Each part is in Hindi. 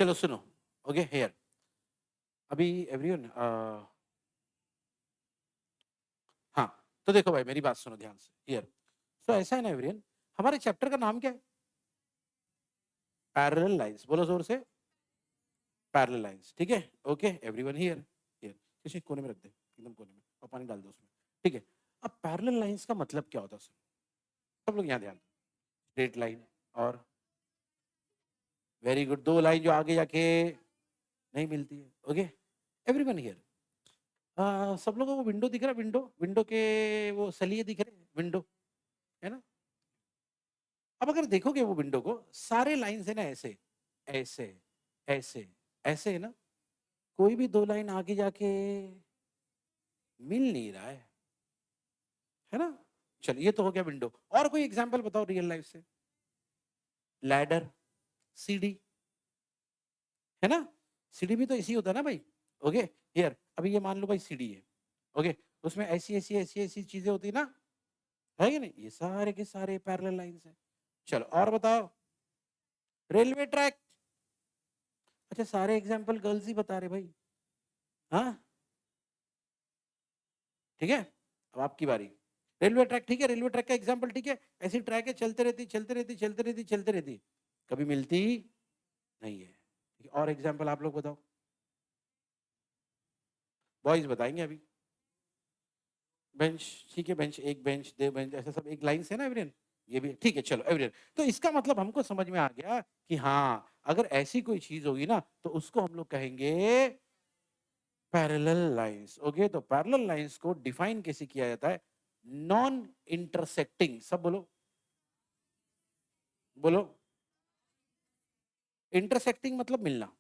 चलो सुनो, ओके हियर, अभी एवरीवन, हाँ, तो देखो भाई मेरी बात सुनो ध्यान से हियर। तो ऐसा है ना एवरीवन, हमारे चैप्टर का नाम क्या है? पैरेलल लाइंस, बोलो जोर से, पैरेलल लाइंस, ठीक है। ओके एवरीवन हियर, हियर किसी कोने में रख दे, एकदम कोने में, और पानी डाल दो उसमें, ठीक है। अब पैरेलल लाइंस का मतलब क्या होता है? सब लोग यहाँ ध्यान, स्ट्रेट लाइन और, वेरी गुड, दो लाइन जो आगे जाके नहीं मिलती है, ओके एवरीवन हियर। सब लोगों को विंडो दिख रहा है? विंडो, विंडो के वो सलिए दिख रहे हैं, विंडो है ना? अब अगर देखोगे वो विंडो को, सारे लाइन है ना, ऐसे ऐसे ऐसे ऐसे है ना, कोई भी दो लाइन आगे जाके मिल नहीं रहा है ना? चलिए ये तो हो गया विंडो, और कोई एग्जांपल बताओ रियल लाइफ से। लैडर, सीढ़ी, है ना? सीढ़ी भी तो इसी होता है ना भाई, ओके हियर। अभी ये मान लो भाई सीढ़ी है, ओके, उसमें ऐसी ऐसी ऐसी ऐसी चीजें होती है ना, है कि नहीं? ये सारे के सारे पैरेलल लाइंस हैं। चलो और बताओ, रेलवे ट्रैक, अच्छा सारे एग्जांपल गर्ल्स ही बता रहे भाई, हाँ ठीक है। अब आपकी बारी, रेलवे ट्रैक, ठीक है, रेलवे ट्रैक का एग्जांपल, ठीक है, ऐसी ट्रैक है, चलते रहती चलते रहती चलते रहती चलते रहती, कभी मिलती नहीं है, ठीक है? और एग्जांपल आप लोग बताओ, बॉयज बताएंगे अभी। बेंच, ठीक है, बेंच, एक बेंच, दो बेंच, ऐसा सब एक लाइन से ना एवरीवन, ये भी ठीक है। चलो एवरीवन, तो इसका मतलब हमको समझ में आ गया कि हाँ, अगर ऐसी कोई चीज होगी ना तो उसको हम लोग कहेंगे पैरेलल लाइंस, ओके। तो पैरेलल लाइंस को डिफाइन कैसे किया जाता है? नॉन इंटरसेक्टिंग, सब बोलो, बोलो। इंटरसेक्टिंग मतलब मिलना,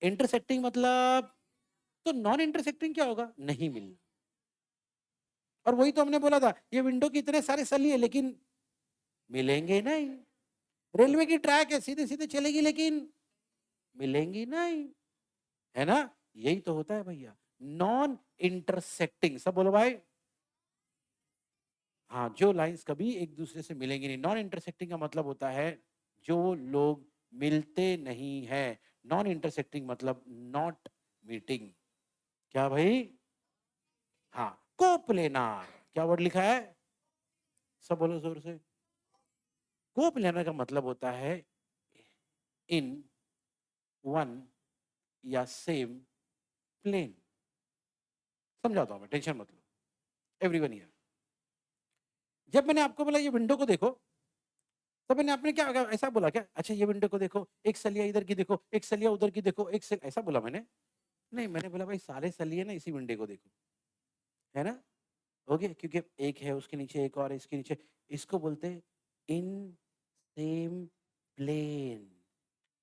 इंटरसेक्टिंग मतलब, तो नॉन इंटरसेक्टिंग क्या होगा? नहीं मिलना। और वही तो हमने बोला था, ये विंडो के इतने सारे सली है लेकिन मिलेंगे नहीं। रेलवे की ट्रैक है, सीधे सीधे चलेगी लेकिन मिलेंगी नहीं, है ना? यही तो होता है भैया, नॉन इंटरसेक्टिंग, सब बोलो भाई। हाँ, जो लाइंस कभी एक दूसरे से मिलेंगी नहीं। नॉन इंटरसेक्टिंग का मतलब होता है जो लोग मिलते नहीं है। नॉन इंटरसेक्टिंग मतलब नॉट मीटिंग, क्या भाई? हाँ, कोप्लेनार, क्या वर्ड लिखा है? सब बोलो जोर से। कोप्लेनार का मतलब होता है इन वन या सेम प्लेन। समझाता हूं मैं, टेंशन मत लो एवरीवन हियर। जब मैंने आपको बोला ये विंडो को देखो, तो मैंने आपने क्या ऐसा बोला क्या? अच्छा ये विंडो को देखो, एक सलिया इधर की देखो, एक सलिया उधर की देखो, ऐसा बोला मैंने? नहीं, मैंने बोला भाई सारे सलिए ना इसी विंडो को देखो, है ना? ओके, क्योंकि एक है, उसके नीचे एक और, इसके नीचे, इसको बोलते हैं in same plane,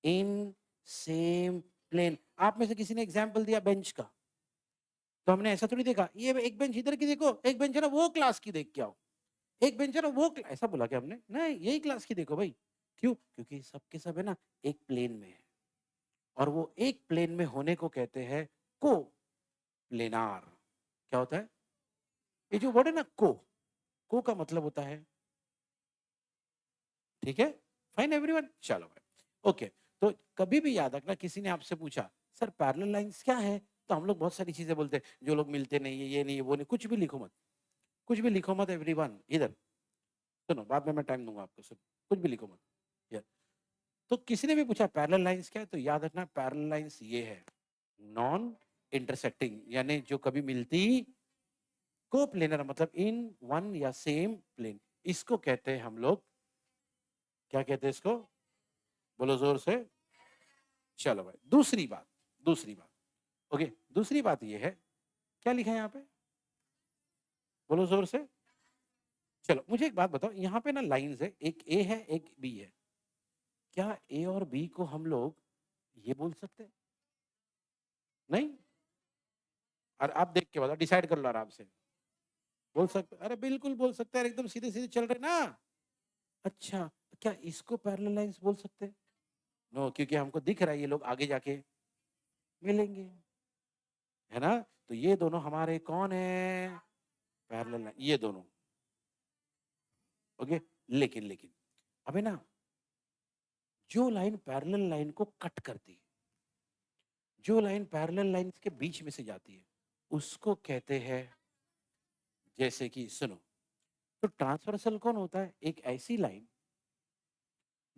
in same plane. आप में से किसी ने एग्जाम्पल दिया बेंच का, तो हमने ऐसा थोड़ी देखा ये एक बेंच इधर की देखो, एक बेंच है ना वो क्लास की देख के आओ, एक बेंच है ना वो ऐसा बोला क्या हमने? नहीं, यही क्लास की देखो भाई। क्यों? क्योंकि सबके सब है ना एक प्लेन में है, और वो एक प्लेन में होने को कहते हैं को प्लेनार। क्या होता है? ये जो वर्ड है ना को का मतलब होता है, ठीक है, फाइन एवरीवन, चलो भाई ओके। तो कभी भी याद रखना, किसी ने आपसे पूछा सर पैरेलल लाइंस क्या है, तो हम लोग बहुत सारी चीजें बोलते हैं, जो लोग मिलते नहीं है, ये नहीं है, वो नहीं, कुछ भी लिखो मत, कुछ भी लिखो मत एवरीवन। इधर सुनो, बाद में मैं टाइम दूंगा आपको, सुनो, कुछ भी लिखो मत यार। तो किसी ने भी पूछा पैरेलल लाइंस क्या है, तो याद रखना पैरेलल लाइंस ये है, नॉन इंटरसेक्टिंग, यानी जो कभी मिलती, कोप्लेनर मतलब इन वन या सेम प्लेन, इसको कहते हैं हम लोग, क्या कहते हैं इसको? बोलो जोर से। चलो भाई दूसरी बात, दूसरी बात, ओके, दूसरी बात ये है, क्या लिखा है यहाँ पे? बोलो जोर से। चलो मुझे एक बात बताओ, यहाँ पे ना लाइंस है, एक ए है एक बी है, क्या ए और बी को हम लोग ये बोल सकते हैं? नहीं? और आप देख के बताओ, डिसाइड कर लो आराम से, बोल सकते? अरे बिल्कुल बोल सकते हैं, एकदम सीधे सीधे चल रहे ना। अच्छा, क्या इसको पैरेलल लाइंस बोल सकते हैं? नो, क्योंकि हमको दिख रहा है ये लोग आगे जाके मिलेंगे, है ना? तो ये दोनों हमारे कौन है? पैरेलल लाइन, ये दोनों, ओके। लेकिन लेकिन अबे ना, जो लाइन पैरेलल लाइन को कट करती है, जो लाइन पैरेलल लाइन के बीच में से जाती है, उसको कहते हैं, जैसे कि सुनो, तो ट्रांसवर्सल कौन होता है? एक ऐसी लाइन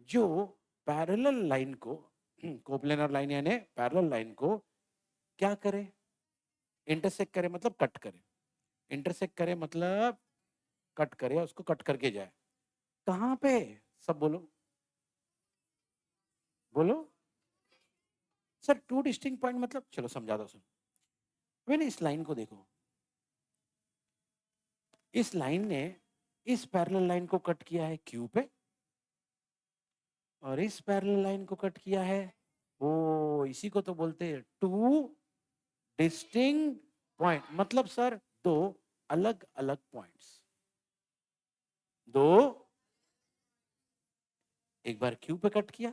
जो पैरेलल लाइन को, कोप्लेनर लाइन यानी पैरेलल लाइन को क्या करे? इंटरसेक्ट करे, मतलब कट करे। इंटरसेक्ट करे मतलब कट करे, उसको कट करके जाए। कहाँ पे? सब बोलो, बोलो सर। टू डिस्टिंक्ट पॉइंट मतलब, चलो समझाता सुनो। मैंने इस लाइन को देखो, इस लाइन ने इस पैरेलल लाइन को कट किया है क्यू पे, और इस पैरेलल लाइन को कट किया है ओ, इसी को तो बोलते हैं टू डिस्टिंक्ट पॉइंट। मतलब सर दो अलग अलग पॉइंट्स, दो, एक बार क्यू पे कट किया।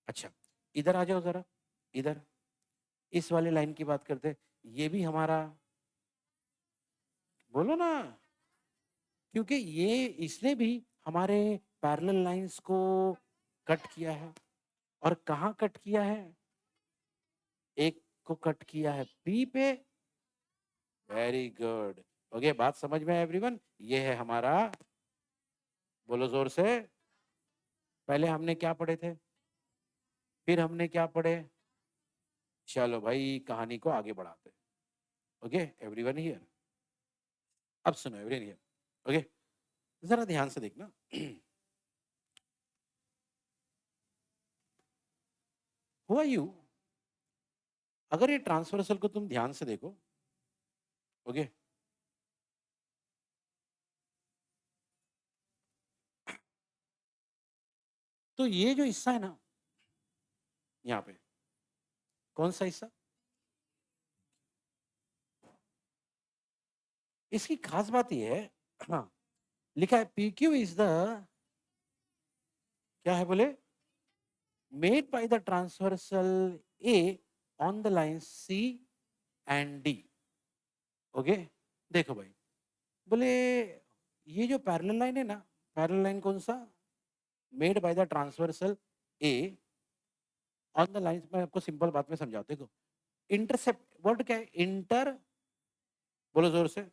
अच्छा, इधर आ जाओ जरा, इधर इस वाले लाइन की बात करते, ये भी हमारा, बोलो ना, क्योंकि ये इसने भी हमारे पैरेलल लाइंस को कट किया है। और कहाँ कट किया है? एक को कट किया है पी पे। वेरी गुड, ओके, बात समझ में एवरीवन। ये है हमारा, बोलो जोर से, पहले हमने क्या पढ़े थे, फिर हमने क्या पढ़े? चलो भाई कहानी को आगे बढ़ाते। ओके एवरीवन हियर, अब सुनो एवरीवन हियर, ओके, जरा ध्यान से देखना। हुआ यू, अगर ये ट्रांसवर्सल को तुम ध्यान से देखो, ओके, तो ये जो हिस्सा है ना, यहाँ पे कौन सा हिस्सा, इसकी खास बात ये है, हाँ, लिखा है पी क्यू इज द, क्या है बोले, made by the transversal A on the line C and D. Okay, देखो भाई, बोले ये जो पैरेलल लाइन है ना, पैरेलल लाइन कौन सा, made by the transversal A on the line, मैं आपको सिंपल बात में समझाते को, इंटरसेप्ट वर्ड क्या है, इंटर, बोलो जोर से,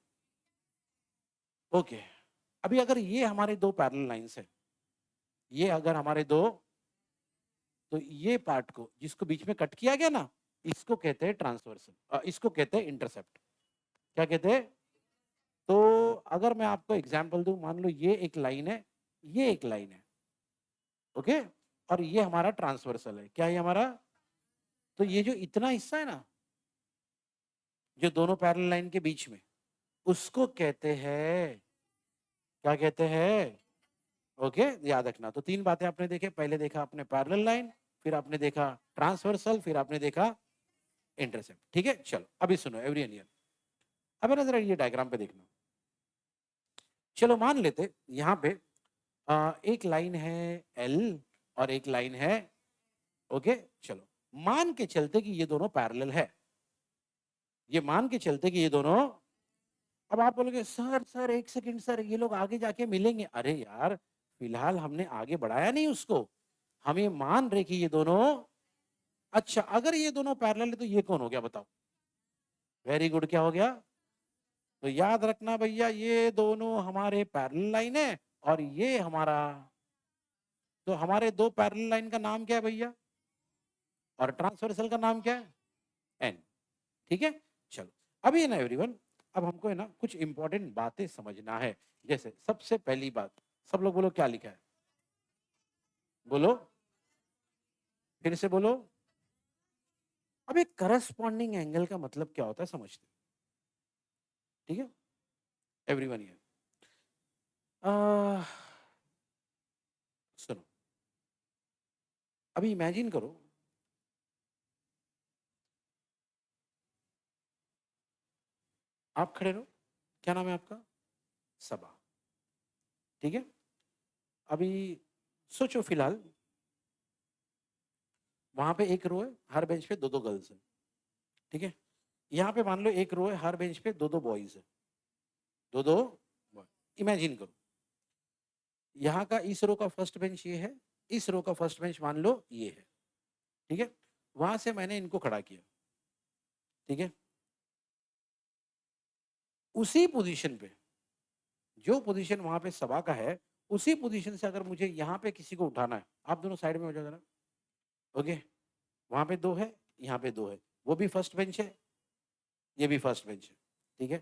ओके। अभी अगर ये हमारे दो पैरेलल लाइंस है, ये अगर हमारे दो, तो ये पार्ट को जिसको बीच में कट किया गया ना, इसको कहते हैं ट्रांसवर्सल, इसको कहते हैं इंटरसेप्ट। क्या कहते हैं? तो अगर मैं आपको एग्जांपल दूं, मान लो ये एक लाइन है, ये एक लाइन है, ओके, और ये हमारा ट्रांसवर्सल है, क्या है हमारा, तो ये जो इतना हिस्सा है ना, जो दोनों पैरेलल लाइन के बीच में, उसको कहते हैं, क्या कहते हैं? ओके, याद रखना। तो तीन बातें आपने देखे, पहले देखा आपने पैरेलल लाइन, फिर आपने देखा ट्रांसवर्सल, फिर आपने देखा इंटरसेप्ट। ठीक है, चलो अभी सुनो एवरीवन हियर, अब ना जरा ये डायग्राम पे देखना। चलो मान लेते यहाँ पे एक लाइन है एल और एक लाइन है, ओके, चलो मान के चलते कि ये दोनों पैरेलल है, ये मान के चलते कि ये दोनों, अब आप बोलोगे सर सर एक सेकंड सर, ये लोग आगे जाके मिलेंगे। अरे यार, फिलहाल हमने आगे बढ़ाया नहीं उसको, हम ये मान रहे कि ये दोनों, अच्छा अगर ये दोनों पैरेलल है तो ये कौन हो गया बताओ? वेरी गुड, क्या हो गया? तो याद रखना भैया, ये दोनों हमारे पैरेलल लाइन है, और ये हमारा, तो हमारे दो पैरेलल लाइन का नाम क्या है भैया, और ट्रांसवर्सल का नाम क्या है? एन। ठीक है, चलो अभी है ना एवरीवन, अब हमको है ना कुछ इंपॉर्टेंट बातें समझना है। जैसे सबसे पहली बात, सब लोग बोलो क्या लिखा है, बोलो, फिर से बोलो। अब एक करस्पॉन्डिंग एंगल का मतलब क्या होता है समझते, ठीक है एवरीवन ये, सुनो, अभी इमेजिन करो, आप खड़े रहो, क्या नाम है आपका? सबा, ठीक है। अभी सोचो फिलहाल, वहां पे एक रो है, हर बेंच पे दो दो गर्ल्स है, ठीक है। यहाँ पे मान लो एक रो है, हर बेंच पे दो दो बॉयज है, दो दो बॉय। इमेजिन करो, यहाँ का इस रो का फर्स्ट बेंच ये है, इस रो का फर्स्ट बेंच मान लो ये है, ठीक है, वहां से मैंने इनको खड़ा किया, ठीक है, उसी पोजीशन पे, जो पोजीशन वहां पे सभा का है, उसी पोजीशन से अगर मुझे यहाँ पे किसी को उठाना है, आप दोनों साइड में हो जाओ जरा, ओके, वहां पे 2 है, यहाँ पे 2 है, वो भी फर्स्ट बेंच है, ये भी फर्स्ट बेंच है, ठीक है,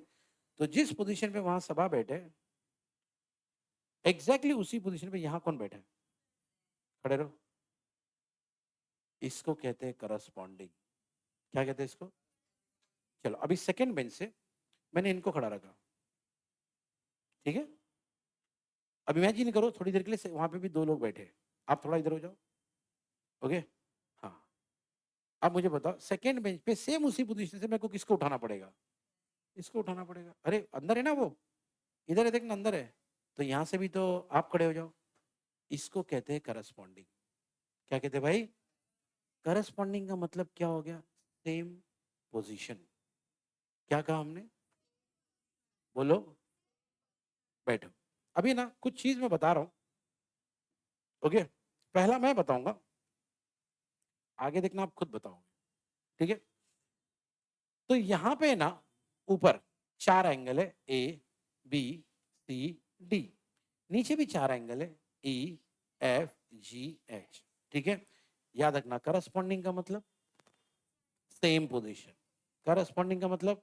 तो जिस पोजीशन पे वहां सभा बैठे, एग्जैक्टली उसी पोजीशन पे यहाँ कौन बैठा है, खड़े रहो, इसको कहते हैं करस्पॉन्डिंग। क्या कहते हैं इसको? चलो अभी सेकंड बेंच से मैंने इनको खड़ा रखा, ठीक है, अब इमेजिन करो थोड़ी देर के लिए वहां पे भी 2 लोग बैठे, आप थोड़ा इधर हो जाओ, ओके, हाँ, अब मुझे बताओ सेकंड बेंच पे सेम उसी पोजीशन से मेरे को किसको उठाना पड़ेगा? इसको उठाना पड़ेगा। अरे अंदर है ना वो, इधर है देखना, अंदर है, तो यहां से भी तो आप खड़े हो जाओ, इसको कहते हैं करस्पॉन्डिंग। क्या कहते हैं भाई? करस्पॉन्डिंग का मतलब क्या हो गया? Same position. क्या कहा हमने? बोलो, बैठो। अभी ना कुछ चीज मैं बता रहा हूं, ओके, पहला मैं बताऊंगा, आगे देखना आप खुद बताओगे, ठीक है, तो यहां पे ना ऊपर 4 एंगल है, ए बी सी डी, नीचे भी 4 एंगल है, ई एफ जी एच, ठीक है, याद रखना करस्पॉन्डिंग का मतलब सेम पोजीशन, करस्पॉन्डिंग का मतलब,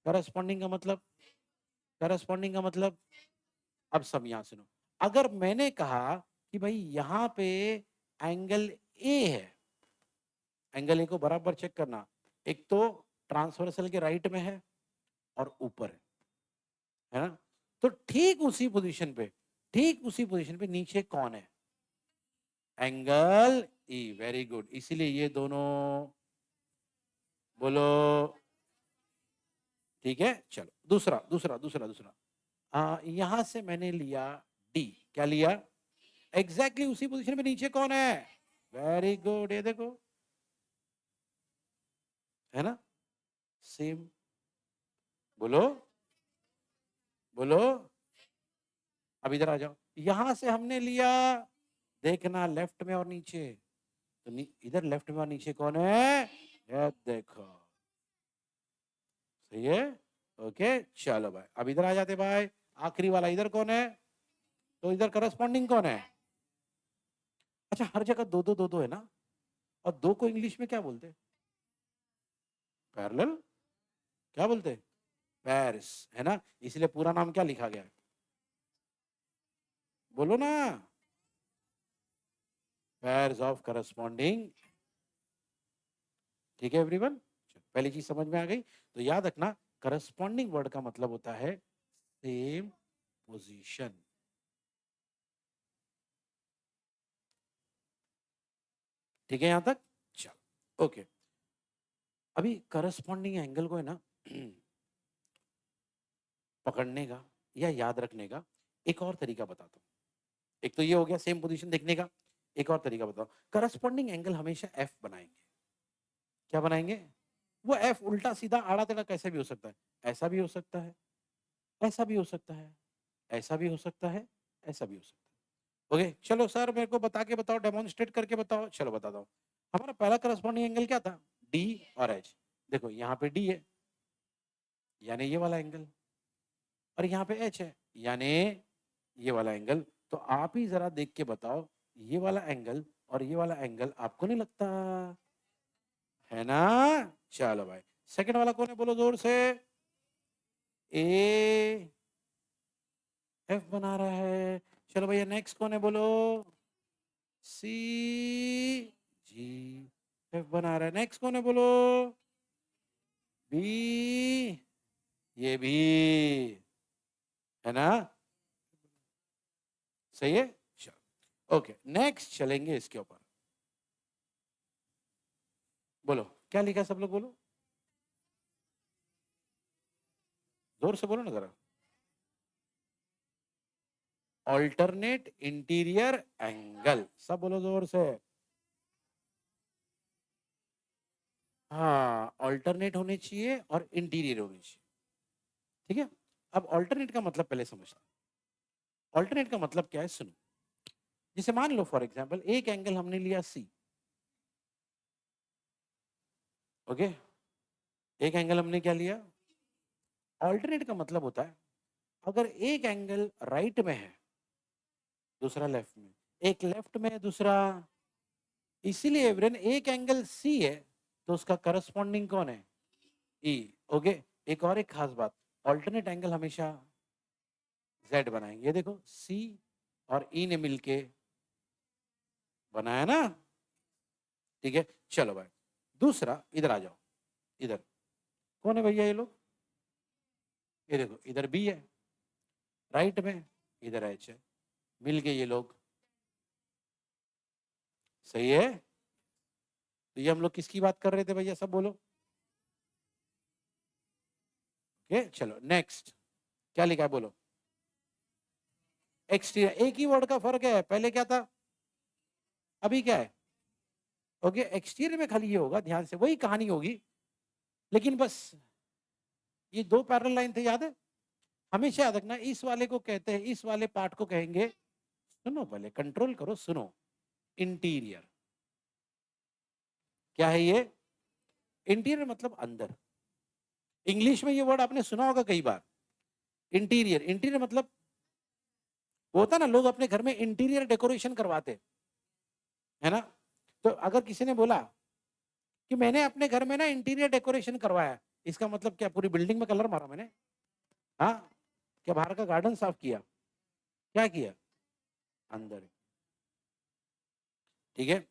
करस्पॉन्डिंग का मतलब, करस्पॉन्डिंग का मतलब, अब सब यहां सुनो, अगर मैंने कहा कि भाई यहां पे एंगल ए है, एंगल ए को बराबर चेक करना, एक तो ट्रांसवर्सल के राइट में है और ऊपर है ना, तो ठीक उसी पोजीशन पे, ठीक उसी पोजीशन पे नीचे कौन है? एंगल ई, वेरी गुड, इसीलिए ये दोनों, बोलो, ठीक है, चलो दूसरा दूसरा दूसरा दूसरा, यहां से मैंने लिया डी, क्या लिया? एग्जैक्टली उसी पोजीशन पे नीचे कौन है? वेरी गुड, ये देखो, है ना, सेम, बोलो, बोलो, अब इधर आ जाओ, यहां से हमने लिया, देखना लेफ्ट में और नीचे, तो इधर लेफ्ट में और नीचे कौन है? ये देखो, सही है, ओके, चलो भाई, अब इधर आ जाते भाई, आखिरी वाला इधर कौन है? तो इधर करस्पॉन्डिंग कौन है? अच्छा, हर जगह दो दो दो दो है ना, और दो को इंग्लिश में क्या बोलते? पैरेलल, क्या बोलते? पैर्स, है ना, इसलिए पूरा नाम क्या लिखा गया है? बोलो ना, पैर्स ऑफ करस्पॉन्डिंग, ठीक है एवरीवन, पहली चीज समझ में आ गई, तो याद रखना करस्पॉन्डिंग वर्ड का मतलब होता है सेम पोजीशन, ठीक है यहां तक, चलो ओके, अभी करस्पॉन्डिंग एंगल को है ना पकड़ने का या याद रखने का एक और तरीका बताता हूँ, एक तो ये हो गया सेम पोजीशन देखने का, एक और तरीका बताओ, करस्पॉन्डिंग एंगल हमेशा एफ बनाएंगे, क्या बनाएंगे? वो एफ उल्टा सीधा आड़ा टेढ़ा कैसे भी हो सकता है, ऐसा भी हो सकता है, ऐसा भी हो सकता है, ऐसा भी हो सकता है, ऐसा भी हो सकता है, ओके, चलो सर मेरे को बता के बताओ, डेमोन्स्ट्रेट करके बताओ, चलो बताता हूँ, हमारा पहला करस्पॉन्डिंग एंगल क्या था? डी और एच, देखो यहाँ पे डी है यानी ये वाला एंगल, और यहाँ पे एच है यानी ये वाला एंगल, तो आप ही जरा देख के बताओ, ये वाला एंगल और ये वाला एंगल आपको नहीं लगता है ना? चलो भाई, सेकंड वाला कौन है बोलो जोर से? ए एफ बना रहा है, चलो भैया नेक्स्ट कौन है बोलो? सी जी एफ बना रहा है, नेक्स्ट कौन है बोलो? बी, ये भी, है ना, सही है, चलो ओके, नेक्स्ट चलेंगे इसके ऊपर, बोलो क्या लिखा है सब लोग बोलो, जोर से बोलो ना जरा, ऑल्टरनेट इंटीरियर एंगल, सब बोलो जोर से, हाँ ऑल्टरनेट होने चाहिए और इंटीरियर होने चाहिए, ठीक है, अब ऑल्टरनेट का मतलब पहले समझते, ऑल्टरनेट का मतलब क्या है सुनो, जैसे मान लो फॉर एग्जांपल एक एंगल हमने लिया सी, ओके, एक एंगल हमने क्या लिया, ऑल्टरनेट का मतलब होता है अगर एक एंगल राइट में है दूसरा लेफ्ट में, एक लेफ्ट में है दूसरा, इसीलिए एवरेन एक एंगल सी है तो उसका करस्पॉन्डिंग कौन है, ई, ओके। एक और एक खास बात, ऑल्टरनेट एंगल हमेशा जेड बनाएंगे, ये देखो सी और ई ने मिलके बनाया ना, ठीक है। चलो भाई दूसरा, इधर आ जाओ, इधर कौन है भैया ये लोग, ये देखो इधर बी है राइट में, इधर एच है, मिल के ये लोग, सही है। तो ये हम लोग किसकी बात कर रहे थे भैया, सब बोलो, ओके। चलो नेक्स्ट, क्या लिखा है बोलो, एक्सटीरियर, एक ही वर्ड का फर्क है, पहले क्या था अभी क्या है, ओके। एक्सटीरियर में खाली ये होगा, ध्यान से वही कहानी होगी, लेकिन बस ये दो पैरेलल लाइन थे, याद है, हमेशा याद रखना, इस वाले को कहते हैं, इस वाले पार्ट को कहेंगे, सुनो पहले कंट्रोल करो, सुनो, इंटीरियर। क्या है ये, इंटीरियर मतलब अंदर, इंग्लिश में ये वर्ड आपने सुना होगा कई बार, इंटीरियर। इंटीरियर मतलब होता ना, लोग अपने घर में इंटीरियर डेकोरेशन करवाते है ना, तो अगर किसी ने बोला कि मैंने अपने घर में ना इंटीरियर डेकोरेशन करवाया, इसका मतलब क्या, पूरी बिल्डिंग में कलर मारा मैंने, हाँ, क्या बाहर का गार्डन साफ किया, क्या किया, अंदर, ठीक है।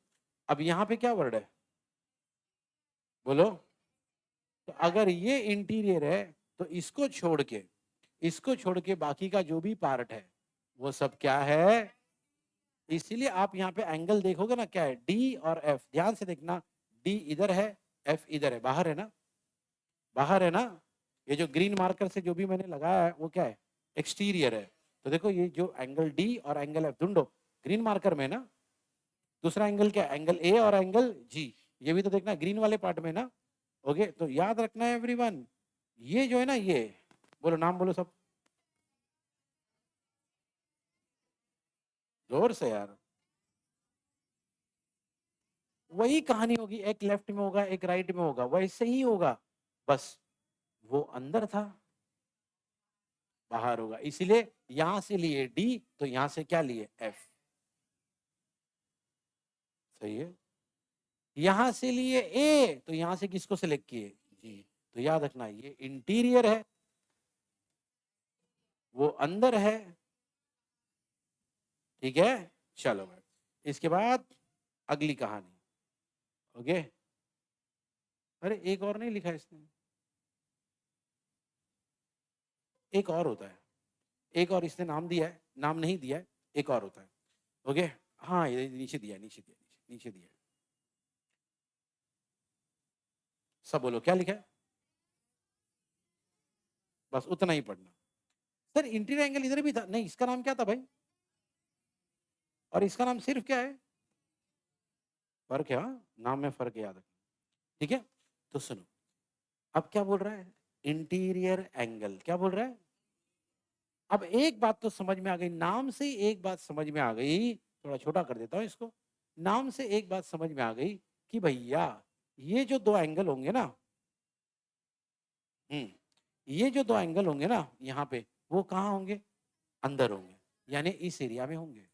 अब यहाँ पे क्या वर्ड है बोलो, तो अगर ये इंटीरियर है तो इसको छोड़ के बाकी का जो भी पार्ट है वो सब क्या है, इसीलिए आप यहाँ पे एंगल देखोगे ना, क्या है, डी और एफ, ध्यान से देखना, डी इधर है, एफ इधर है, बाहर है ना, बाहर है ना, ये जो ग्रीन मार्कर से जो भी मैंने लगाया है वो क्या है, एक्सटीरियर है। तो देखो ये जो एंगल डी और एंगल एफ ढूंढो, ग्रीन मार्कर में ना, दूसरा एंगल क्या, एंगल ए और एंगल जी, ये भी तो देखना ग्रीन वाले पार्ट में ना, ओके। तो याद रखना है एवरीवन, ये जो है ना, ये बोलो, नाम बोलो सब जोर से यार, वही कहानी होगी, एक लेफ्ट में होगा एक राइट में होगा, वैसे ही होगा, बस वो अंदर था बाहर होगा, इसीलिए यहां से लिए डी तो यहां से क्या लिए एफ, सही है। यहां से लिए ए तो यहां से किसको सिलेक्ट किए, जी। तो याद रखना ये इंटीरियर है, वो अंदर है, ठीक है। चलो भाई, इसके बाद अगली कहानी, ओके। अरे एक और नहीं लिखा इसने, एक और होता है, एक और इसने नाम दिया है, नाम नहीं दिया है, एक और होता है, ओके। हाँ ये नीचे दिया, नीचे दिया, नीचे दिया, सब बोलो क्या लिखा है, बस उतना ही पढ़ना। सर इंटीरियर एंगल इधर भी था, नहीं इसका नाम क्या था भाई, और इसका नाम सिर्फ क्या है, फर्क है, हाँ नाम में फर्क है, याद रखना, ठीक है। तो सुनो, अब क्या बोल रहा है, इंटीरियर एंगल, क्या बोल रहा है, अब एक बात तो समझ में आ गई, नाम से ही एक बात समझ में आ गई, थोड़ा छोटा कर देता हूं इसको, नाम से एक बात समझ में आ गई कि भैया ये जो दो एंगल होंगे ना, ये जो दो एंगल होंगे ना यहाँ पे, वो कहाँ होंगे, अंदर होंगे, यानी इस एरिया में होंगे।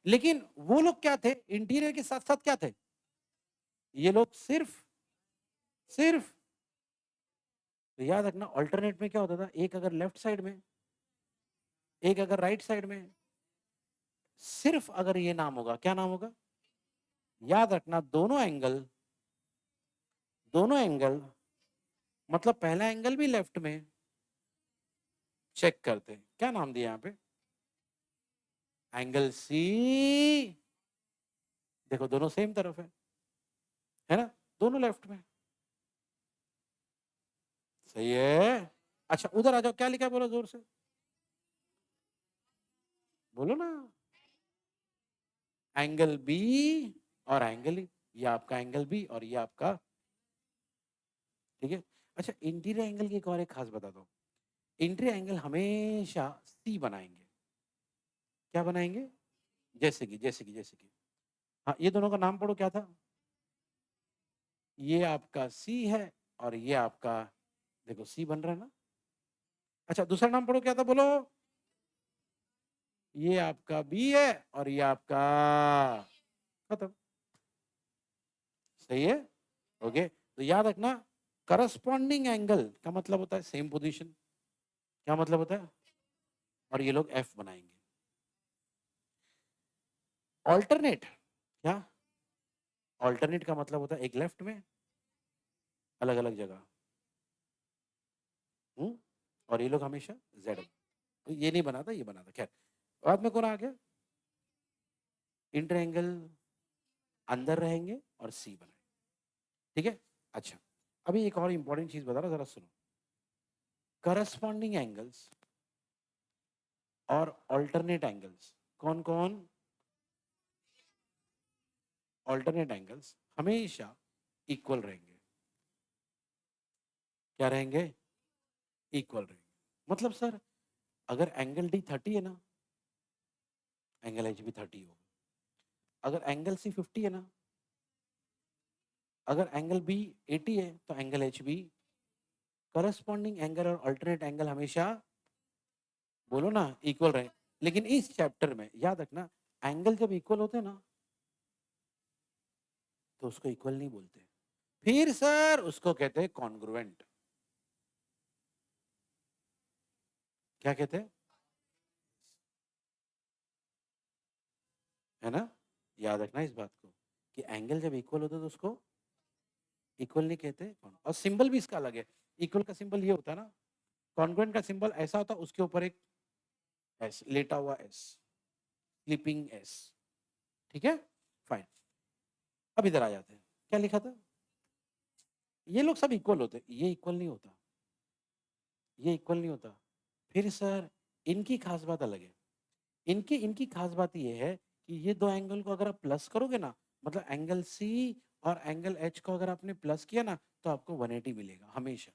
लेकिन वो लोग क्या थे, इंटीरियर के साथ साथ क्या थे, ये लोग सिर्फ सिर्फ तो याद रखना, अल्टरनेट में क्या होता था, एक अगर लेफ्ट साइड में, एक अगर राइट साइड में, सिर्फ अगर ये नाम होगा, क्या नाम होगा, याद रखना, दोनों एंगल मतलब पहला एंगल भी लेफ्ट में, चेक करते हैं क्या नाम दिया यहाँ पे, एंगल सी, देखो दोनों सेम तरफ है ना, दोनों लेफ्ट में, सही है। अच्छा उधर आ जाओ, क्या लिखा है बोलो जोर से, बोलो ना, एंगल बी और एंगल ई, ये आपका एंगल बी और ये आपका, ठीक है। अच्छा इंटीरियर एंगल की एक और एक खास बता दो, इंटीरियर एंगल हमेशा सी बनाएंगे, क्या बनाएंगे? जैसे कि हाँ, ये दोनों का नाम पढ़ो, क्या था? ये आपका सी है और ये आपका, देखो सी बन रहा है ना। अच्छा, दूसरा नाम पढ़ो, क्या था बोलो? ये आपका बी है और ये आपका, खत्म। सही है। ओके, तो याद रखना, करस्पॉन्डिंग एंगल का मतलब होता है सेम पोजीशन। क्या मतलब होता है? और ये लोग एफ बनाएंगे। ऑल्टरनेट, क्या? ऑल्टरनेट का मतलब होता है एक लेफ्ट में, अलग अलग जगह। और ये लोग हमेशा जेड। तो ये नहीं बना था, ये बना था। खैर, बाद में कौन आ गया? इंटर एंगल अंदर रहेंगे और सी बनाए। ठीक है। अच्छा, अभी एक और इंपॉर्टेंट चीज बता रहा, जरा सुनो। करस्पॉन्डिंग एंगल्स और ऑल्टरनेट एंगल्स, कौन कौन? ऑल्टरनेट एंगल्स हमेशा इक्वल रहेंगे। क्या रहेंगे? इक्वल रहेंगे। मतलब सर, अगर एंगल डी 30 है ना, एंगल एच भी 30 होगा। अगर एंगल सी 50 है ना, अगर एंगल बी 80 है तो एंगल एच भी। करस्पॉन्डिंग एंगल और अल्टरनेट एंगल हमेशा, बोलो ना, इक्वल रहे। लेकिन इस चैप्टर में याद रखना, एंगल जब इक्वल होते हैं ना, तो उसको इक्वल नहीं बोलते, फिर सर उसको कहते हैं कॉन्ग्रुएंट। क्या कहते हैं? है ना? याद रखना इस बात को, कि एंगल जब इक्वल होता है तो उसको इक्वल नहीं कहते। और सिंबल भी इसका अलग है। इक्वल का सिंबल ये होता है ना, कॉन्ग्रुएंट का सिंबल ऐसा होता है, उसके ऊपर एक एस लेटा हुआ, एस, स्लीपिंग एस। ठीक है, फाइन। अब इधर आ जाते हैं, क्या लिखा था? ये लोग सब इक्वल होते, ये इक्वल नहीं होता, ये इक्वल नहीं होता। फिर सर, इनकी खास बात अलग है। इनकी इनकी खास बात ये है कि ये दो एंगल को अगर आप प्लस करोगे ना, मतलब एंगल सी और एंगल एच को अगर आपने प्लस किया ना, तो आपको 180 मिलेगा हमेशा।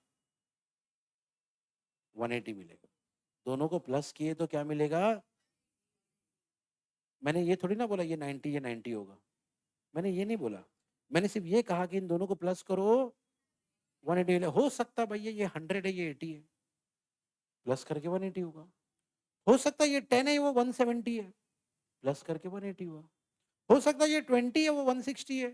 180 मिलेगा। दोनों को प्लस किए तो क्या मिलेगा? मैंने ये थोड़ी ना बोला ये 90 या 90 होगा, मैंने ये नहीं बोला। मैंने सिर्फ ये कहा कि इन दोनों को प्लस करो, 180 मिलेगा। हो सकता है भैया ये 100 है, ये 80 है, प्लस करके 180 होगा। हो सकता है ये 10 है, वो 170 है, प्लस करके 180 हुआ। हो सकता है ये 20 है, वो 160 है,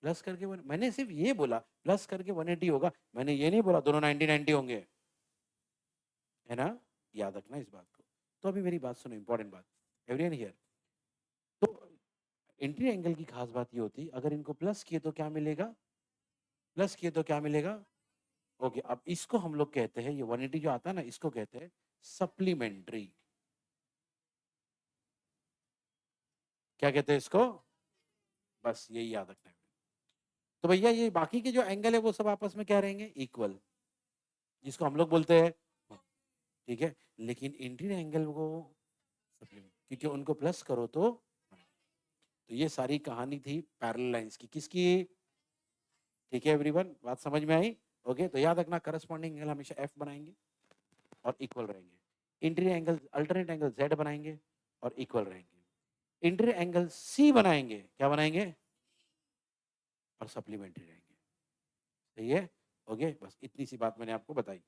प्लस करके मैंने सिर्फ ये बोला प्लस करके 180 होगा। मैंने ये नहीं बोला दोनों 90 90 होंगे। है ना? याद रखना इस बात को। तो अभी मेरी बात सुनो, इंपॉर्टेंट बात, एवरीवन हियर। तो इंट्री एंगल की खास बात ये होती, अगर इनको प्लस किए तो क्या मिलेगा? प्लस किए तो क्या मिलेगा? ओके, अब इसको हम लोग कहते हैं, ये 180 जो आता है ना, इसको कहते हैं सप्लीमेंट्री। क्या कहते हैं इसको? बस यही याद रखना है। तो भैया ये बाकी के जो एंगल है वो सब आपस में क्या रहेंगे? इक्वल, जिसको हम लोग बोलते हैं। ठीक है, लेकिन इंटीरियर एंगल को सप्लीमेंट, क्योंकि उनको प्लस करो तो ये सारी कहानी थी पैरेलल लाइंस की, किसकी? ठीक है एवरीवन, बात समझ में आई? ओके, तो याद रखना, करस्पॉन्डिंग एंगल हमेशा एफ बनाएंगे और इक्वल रहेंगे। Interior angle, alternate angle Z बनाएंगे और इक्वल रहेंगे। इंटीरियर एंगल सी बनाएंगे, क्या बनाएंगे? और सप्लीमेंट्री रहेंगे। सही है? ओके, बस इतनी सी बात मैंने आपको बताई।